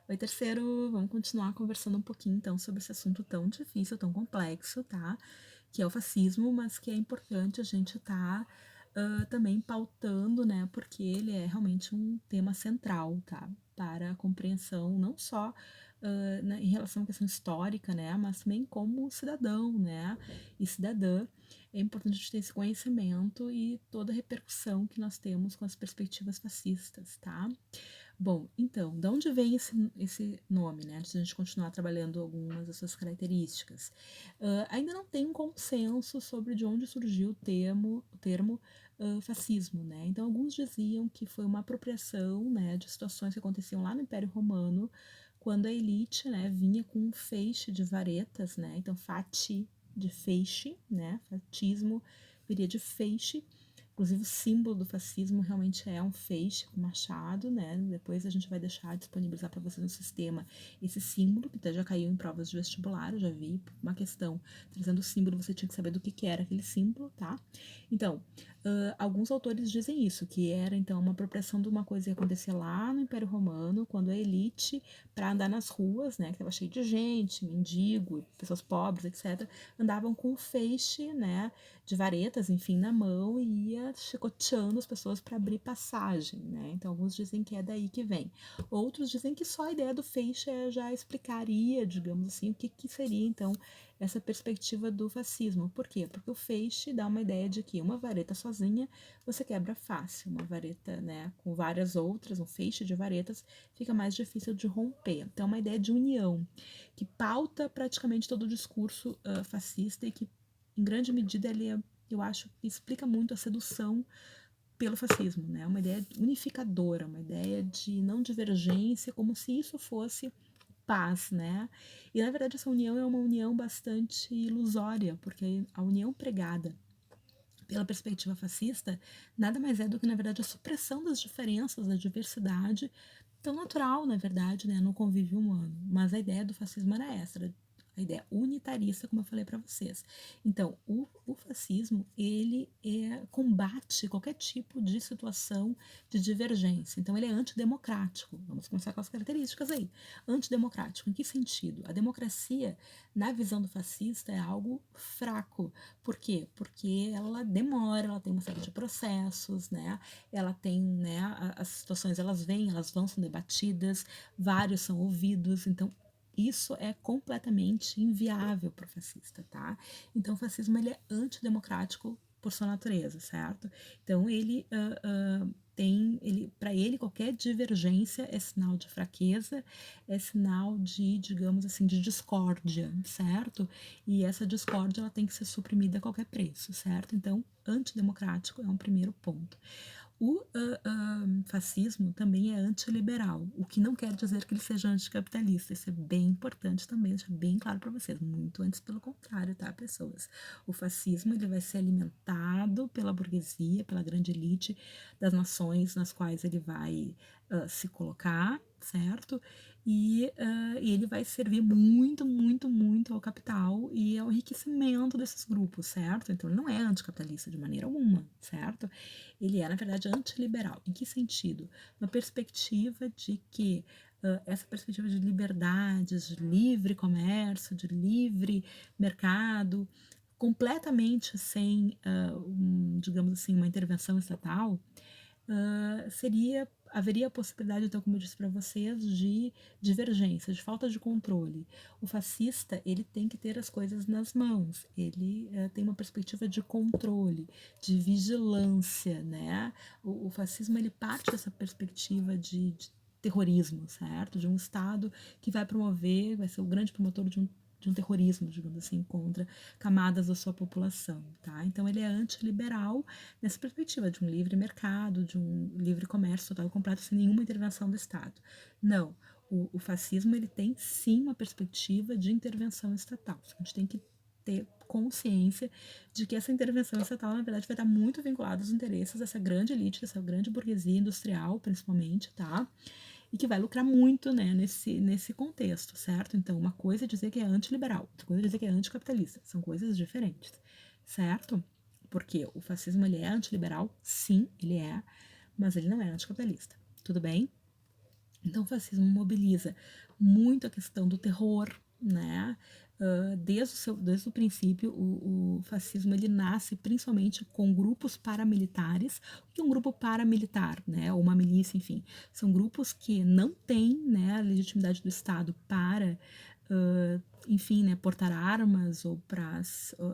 Oi, terceiro, vamos continuar conversando um pouquinho então sobre esse assunto tão difícil, tão complexo, tá? Que é o fascismo, mas que é importante a gente estar também pautando, né? Porque ele é realmente um tema central, tá? Para a compreensão não só em relação à questão histórica, né? Mas também como cidadão, né? E cidadã. É importante a gente ter esse conhecimento e toda a repercussão que nós temos com as perspectivas fascistas, tá? Bom, então, de onde vem esse nome, né? Antes de a gente continuar trabalhando algumas das suas características. Ainda não tem um consenso sobre de onde surgiu o termo fascismo, né? Então, alguns diziam que foi uma apropriação, né, de situações que aconteciam lá no Império Romano, quando a elite, né, vinha com um feixe de varetas, né? Então, fati de feixe, né? Fatismo viria de feixe. Inclusive, o símbolo do fascismo realmente é um feixe com machado, né? Depois a gente vai deixar disponibilizar para você no sistema esse símbolo, que até já caiu em provas de vestibular, eu já vi uma questão trazendo o símbolo, você tinha que saber do que era aquele símbolo, tá? Então, alguns autores dizem isso, que era então uma apropriação de uma coisa que acontecia lá no Império Romano, quando a elite, para andar nas ruas, né, que estava cheio de gente, mendigo, pessoas pobres, etc., andavam com um feixe, né, de varetas, enfim, na mão e ia chicoteando as pessoas para abrir passagem, né? Então, alguns dizem que é daí que vem. Outros dizem que só a ideia do feixe já explicaria, digamos assim, o que seria, então, essa perspectiva do fascismo. Por quê? Porque o feixe dá uma ideia de que uma vareta sozinha você quebra fácil, uma vareta, né, com várias outras, um feixe de varetas, fica mais difícil de romper. Então, é uma ideia de união, que pauta praticamente todo o discurso fascista e que em grande medida, eu acho que explica muito a sedução pelo fascismo, né? Uma ideia unificadora, uma ideia de não divergência, como se isso fosse paz, né? E na verdade essa união é uma união bastante ilusória, porque a união pregada pela perspectiva fascista nada mais é do que, na verdade, a supressão das diferenças, da diversidade, tão natural, na verdade, né, no convívio humano. Mas a ideia do fascismo era essa, era a ideia unitarista, como eu falei para vocês. Então, o fascismo, ele combate qualquer tipo de situação de divergência. Então, ele é antidemocrático. Vamos começar com as características aí. Antidemocrático, em que sentido? A democracia, na visão do fascista, é algo fraco. Por quê? Porque ela demora, ela tem uma série de processos, né? Ela tem, né, as situações, elas vêm, elas vão sendo debatidas, vários são ouvidos, então isso é completamente inviável para o fascista, tá? Então o fascismo, ele é antidemocrático por sua natureza, certo? Então ele, para ele, qualquer divergência é sinal de fraqueza, é sinal de, digamos assim, de discórdia, certo? E essa discórdia, ela tem que ser suprimida a qualquer preço, certo? Então, antidemocrático é um primeiro ponto. O fascismo também é antiliberal, o que não quer dizer que ele seja anticapitalista. Isso é bem importante também, deixar bem claro para vocês. Muito antes, pelo contrário, tá, pessoas? O fascismo, ele vai ser alimentado pela burguesia, pela grande elite das nações nas quais ele vai se colocar, certo? E ele vai servir muito, muito, muito ao capital e ao enriquecimento desses grupos, certo? Então, ele não é anticapitalista de maneira alguma, certo? Ele é, na verdade, antiliberal. Em que sentido? Uma perspectiva de que essa perspectiva de liberdades, de livre comércio, de livre mercado, completamente sem, digamos assim, uma intervenção estatal, haveria a possibilidade, então, como eu disse para vocês, de divergência, de falta de controle. O fascista, ele tem que ter as coisas nas mãos, ele tem uma perspectiva de controle, de vigilância, né? O fascismo, ele parte dessa perspectiva de terrorismo, certo? De um Estado que vai promover, vai ser o grande promotor de um terrorismo, digamos assim, contra camadas da sua população, tá? Então ele é antiliberal nessa perspectiva de um livre mercado, de um livre comércio total e completo, sem nenhuma intervenção do Estado. Não, o fascismo, ele tem sim uma perspectiva de intervenção estatal. A gente tem que ter consciência de que essa intervenção estatal, na verdade, vai estar muito vinculada aos interesses dessa grande elite, dessa grande burguesia industrial, principalmente, tá? E que vai lucrar muito, né, nesse contexto, certo? Então, uma coisa é dizer que é antiliberal, outra coisa é dizer que é anticapitalista. São coisas diferentes, certo? Porque o fascismo, ele é antiliberal, sim, ele é, mas ele não é anticapitalista. Tudo bem? Então, o fascismo mobiliza muito a questão do terror, né? Desde o princípio, o fascismo ele nasce principalmente com grupos paramilitares. O que é um grupo paramilitar, né? Ou uma milícia, enfim. São grupos que não têm, né, a legitimidade do Estado para, enfim, né, portar armas ou para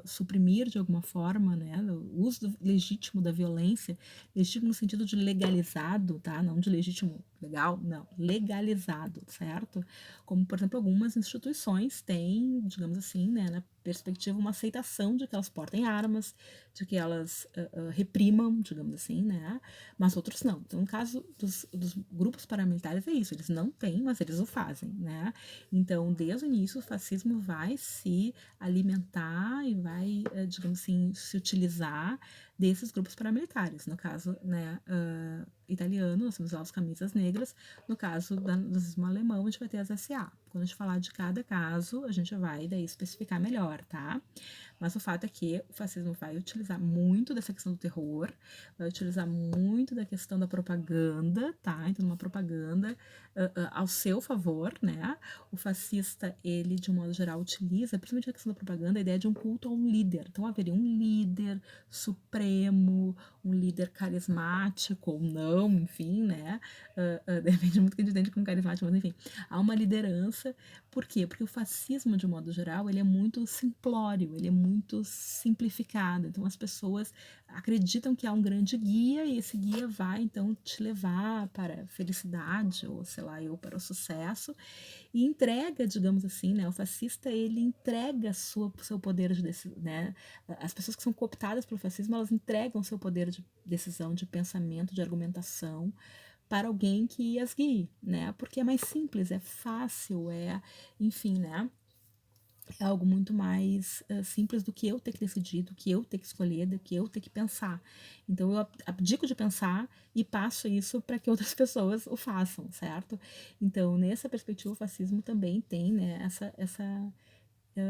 suprimir de alguma forma, né, o uso legítimo da violência, legítimo no sentido de legalizado, tá? Não de legítimo legal, não, legalizado, certo? Como, por exemplo, algumas instituições têm, digamos assim, né, na perspectiva, uma aceitação de que elas portem armas, de que elas reprimam, digamos assim, né? Mas outros não. Então, no caso dos grupos paramilitares é isso, eles não têm, mas eles o fazem, né? Então, desde o início, o fascismo vai se alimentar e vai, digamos assim, se utilizar desses grupos paramilitares. No caso, né, italiano, nós temos lá os camisas negras. No caso do nazismo alemão, a gente vai ter as SA. Quando a gente falar de cada caso, a gente vai daí especificar melhor, tá? Mas o fato é que o fascismo vai utilizar muito dessa questão do terror, vai utilizar muito da questão da propaganda, tá? Então, uma propaganda ao seu favor, né? O fascista, ele, de um modo geral, utiliza, principalmente a questão da propaganda, a ideia de um culto a um líder. Então, haveria um líder supremo, um líder carismático ou não, enfim, né? Depende muito do que a gente entende como carismático, mas enfim, há uma liderança. Por quê? Porque o fascismo, de um modo geral, ele é muito simplório, ele é muito simplificado. Então, as pessoas acreditam que há um grande guia e esse guia vai, então, te levar para a felicidade ou, sei lá, eu para o sucesso e entrega, digamos assim, né? O fascista, ele entrega seu poder de decisão, né? As pessoas que são cooptadas pelo fascismo, elas entregam seu poder de decisão, de pensamento, de argumentação para alguém que as guie, né? Porque é mais simples, é fácil, enfim, né? É algo muito mais simples do que eu ter que decidir, do que eu ter que escolher, do que eu ter que pensar. Então eu abdico de pensar e passo isso para que outras pessoas o façam, certo? Então, nessa perspectiva, o fascismo também tem, né,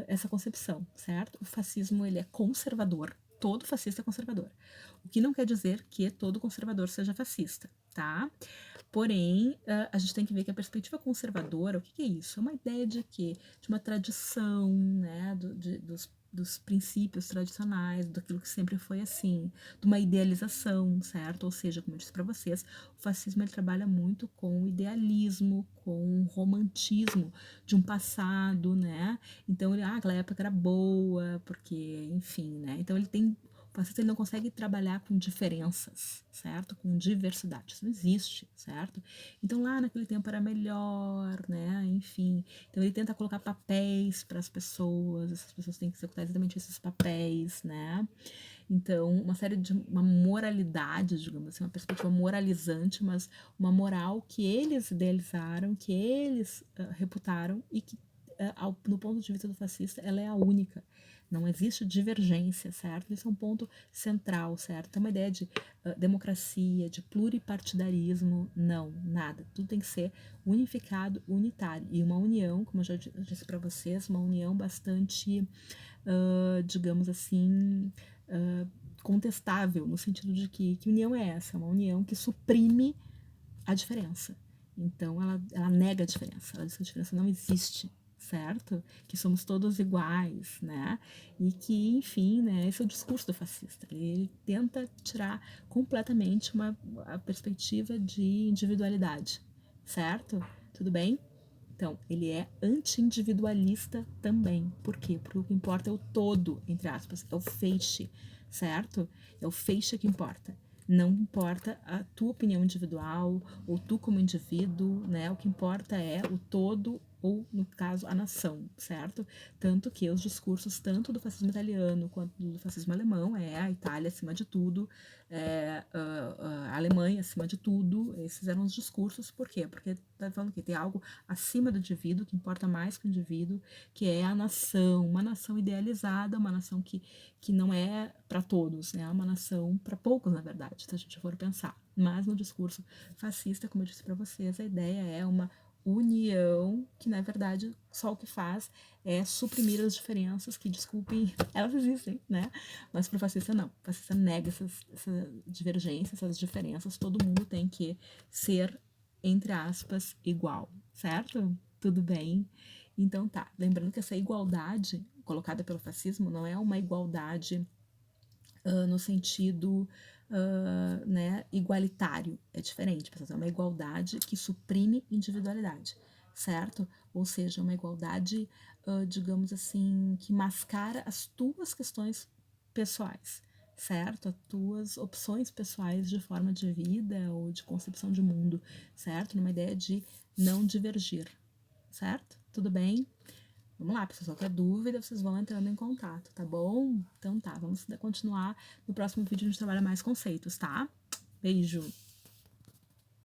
essa concepção, certo? O fascismo, ele é conservador. Todo fascista é conservador. O que não quer dizer que todo conservador seja fascista, tá? Porém, a gente tem que ver que a perspectiva conservadora, o que é isso? É uma ideia de quê? De uma tradição, né? Dos princípios tradicionais, daquilo que sempre foi assim, de uma idealização, certo? Ou seja, como eu disse para vocês, o fascismo ele trabalha muito com o idealismo, com o romantismo de um passado, né? Então, aquela época era boa, porque, enfim, né? Então, o fascista ele não consegue trabalhar com diferenças, certo? Com diversidade. Isso não existe, certo? Então, lá naquele tempo era melhor, né? Enfim. Então, ele tenta colocar papéis para as pessoas, essas pessoas têm que executar exatamente esses papéis, né? Então, uma moralidade, digamos assim, uma perspectiva moralizante, mas uma moral que eles idealizaram, que eles reputaram e que, no ponto de vista do fascista, ela é a única. Não existe divergência, certo? Esse é um ponto central, certo? Então, uma ideia de democracia, de pluripartidarismo, não, nada. Tudo tem que ser unificado, unitário. E uma união, como eu já disse para vocês, uma união bastante, digamos assim, contestável, no sentido de que união é essa? Uma união que suprime a diferença. Então, ela nega a diferença, ela diz que a diferença não existe, certo? Que somos todos iguais, né? E que, enfim, né, esse é o discurso do fascista. Ele tenta tirar completamente a perspectiva de individualidade, certo? Tudo bem? Então, ele é anti-individualista também. Por quê? Porque o que importa é o todo, entre aspas, é o feixe, certo? É o feixe que importa. Não importa a tua opinião individual, ou tu como indivíduo, né? O que importa é o todo, ou, no caso, a nação, certo? Tanto que os discursos, tanto do fascismo italiano quanto do fascismo alemão, é a Itália acima de tudo, a Alemanha acima de tudo, esses eram os discursos, por quê? Porque tá falando que tem algo acima do indivíduo, que importa mais que o indivíduo, que é a nação, uma nação idealizada, uma nação que não é para todos, né? É uma nação para poucos, na verdade, se a gente for pensar. Mas no discurso fascista, como eu disse para vocês, a ideia é uma união que, na verdade, só o que faz é suprimir as diferenças que, desculpem, elas existem, né? Mas para o fascista, não. O fascista nega essa divergência, essas diferenças. Todo mundo tem que ser entre aspas, igual, certo? Tudo bem? Então tá, lembrando que essa igualdade colocada pelo fascismo não é uma igualdade no sentido né, igualitário, é diferente, pessoal, é uma igualdade que suprime individualidade, certo? Ou seja, uma igualdade, digamos assim, que mascara as tuas questões pessoais, certo? As tuas opções pessoais de forma de vida ou de concepção de mundo, certo? Numa ideia de não divergir, certo? Tudo bem? Vamos lá, pessoal, qualquer dúvida, vocês vão entrando em contato, tá bom? Então tá, vamos continuar. No próximo vídeo a gente trabalha mais conceitos, tá? Beijo!